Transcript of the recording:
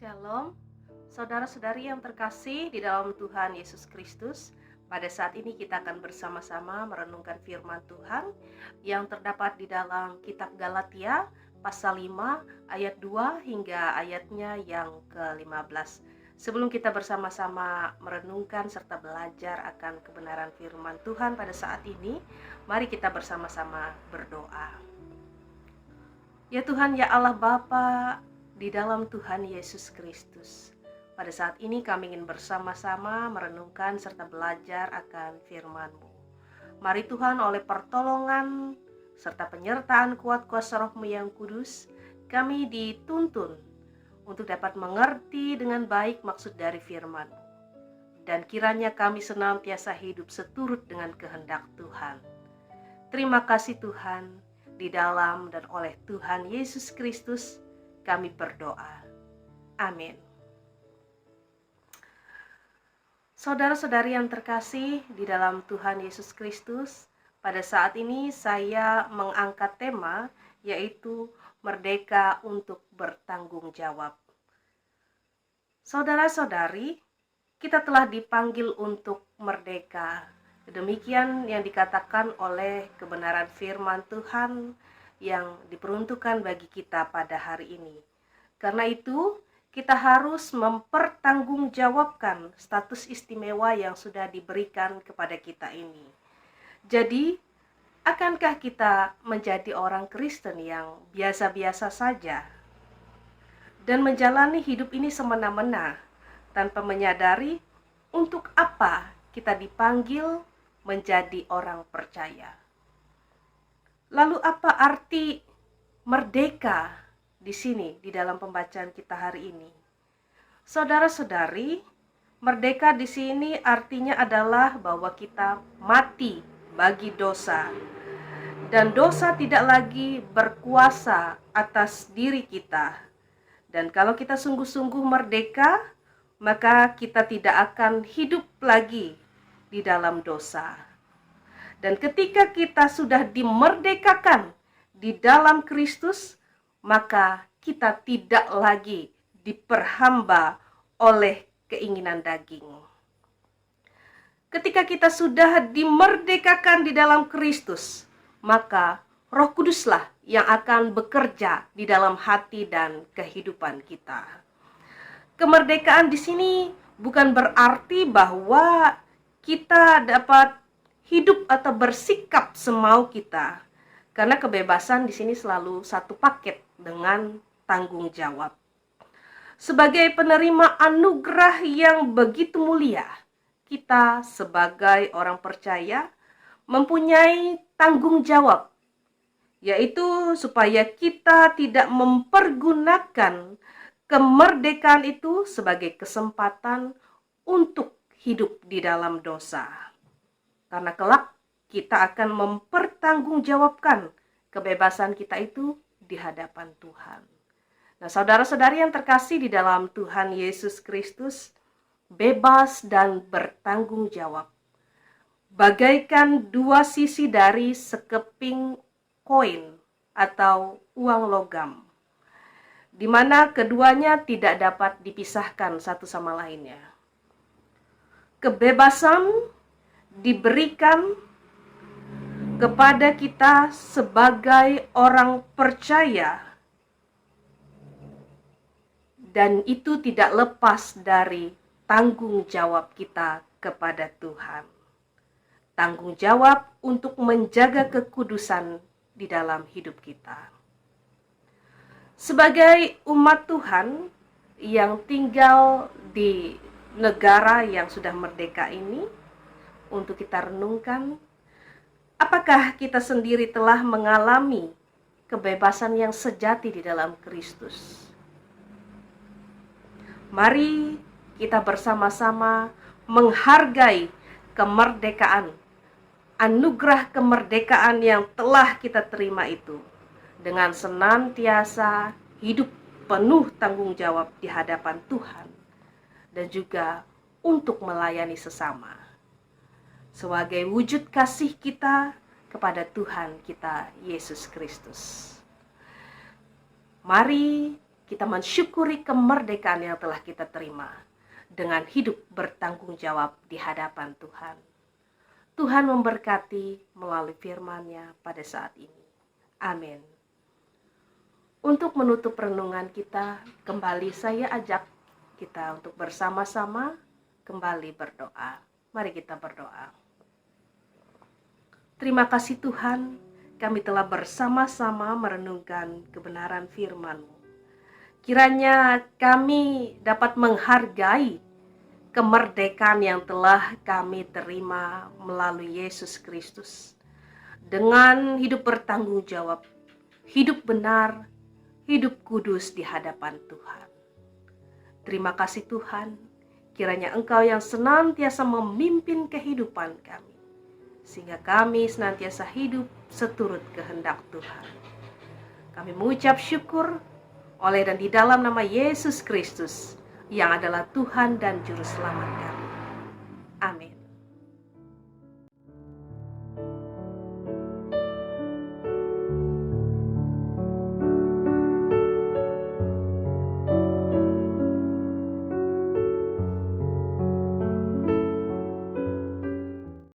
Shalom, saudara-saudari yang terkasih di dalam Tuhan Yesus Kristus. Pada saat ini kita akan bersama-sama merenungkan firman Tuhan yang terdapat di dalam kitab Galatia pasal 5 ayat 2 hingga ayatnya yang ke-15. Sebelum kita bersama-sama merenungkan serta belajar akan kebenaran firman Tuhan pada saat ini, mari kita bersama-sama berdoa. Ya Tuhan, ya Allah Bapa, di dalam Tuhan Yesus Kristus, pada saat ini kami ingin bersama-sama merenungkan serta belajar akan firman-Mu. Mari Tuhan, oleh pertolongan serta penyertaan kuat kuasa Roh-Mu yang kudus, kami dituntun untuk dapat mengerti dengan baik maksud dari firman-Mu. Dan kiranya kami senantiasa hidup seturut dengan kehendak Tuhan. Terima kasih Tuhan, di dalam dan oleh Tuhan Yesus Kristus kami berdoa. Amin. Saudara-saudari yang terkasih di dalam Tuhan Yesus Kristus, pada saat ini saya mengangkat tema yaitu merdeka untuk bertanggung jawab. Saudara-saudari, kita telah dipanggil untuk merdeka. Demikian yang dikatakan oleh kebenaran firman Tuhan yang diperuntukkan bagi kita pada hari ini. Karena itu, kita harus mempertanggungjawabkan status istimewa yang sudah diberikan kepada kita ini. Jadi, akankah kita menjadi orang Kristen yang biasa-biasa saja dan menjalani hidup ini semena-mena tanpa menyadari untuk apa kita dipanggil menjadi orang percaya? Lalu apa arti merdeka di sini di dalam pembacaan kita hari ini? Saudara-saudari, merdeka di sini artinya adalah bahwa kita mati bagi dosa. Dan dosa tidak lagi berkuasa atas diri kita. Dan kalau kita sungguh-sungguh merdeka, maka kita tidak akan hidup lagi di dalam dosa. Dan ketika kita sudah dimerdekakan di dalam Kristus, maka kita tidak lagi diperhamba oleh keinginan daging. Ketika kita sudah dimerdekakan di dalam Kristus, maka Roh Kuduslah yang akan bekerja di dalam hati dan kehidupan kita. Kemerdekaan di sini bukan berarti bahwa kita dapat hidup atau bersikap semau kita, karena kebebasan di sini selalu satu paket dengan tanggung jawab. Sebagai penerima anugerah yang begitu mulia, kita sebagai orang percaya mempunyai tanggung jawab, yaitu supaya kita tidak mempergunakan kemerdekaan itu sebagai kesempatan untuk hidup di dalam dosa. Karena kelak kita akan mempertanggungjawabkan kebebasan kita itu di hadapan Tuhan. Nah, saudara-saudari yang terkasih di dalam Tuhan Yesus Kristus, bebas dan bertanggung jawab bagaikan dua sisi dari sekeping koin atau uang logam, di mana keduanya tidak dapat dipisahkan satu sama lainnya. Kebebasan diberikan kepada kita sebagai orang percaya, dan itu tidak lepas dari tanggung jawab kita kepada Tuhan. Tanggung jawab untuk menjaga kekudusan di dalam hidup kita. Sebagai umat Tuhan yang tinggal di negara yang sudah merdeka ini, untuk kita renungkan, apakah kita sendiri telah mengalami kebebasan yang sejati di dalam Kristus? Mari kita bersama-sama menghargai kemerdekaan, anugerah kemerdekaan yang telah kita terima itu, dengan senantiasa hidup penuh tanggung jawab di hadapan Tuhan, dan juga untuk melayani sesama, sebagai wujud kasih kita kepada Tuhan kita Yesus Kristus. Mari kita mensyukuri kemerdekaan yang telah kita terima dengan hidup bertanggung jawab di hadapan Tuhan. Tuhan memberkati melalui firman-Nya pada saat ini. Amin. Untuk menutup renungan kita, kembali saya ajak kita untuk bersama-sama kembali berdoa. Mari kita berdoa. Terima kasih Tuhan, kami telah bersama-sama merenungkan kebenaran firman-Mu. Kiranya kami dapat menghargai kemerdekaan yang telah kami terima melalui Yesus Kristus. Dengan hidup bertanggung jawab, hidup benar, hidup kudus di hadapan Tuhan. Terima kasih Tuhan, kiranya Engkau yang senantiasa memimpin kehidupan kami, sehingga kami senantiasa hidup seturut kehendak Tuhan. Kami mengucap syukur oleh dan di dalam nama Yesus Kristus yang adalah Tuhan dan Juru Selamat kami. Amin.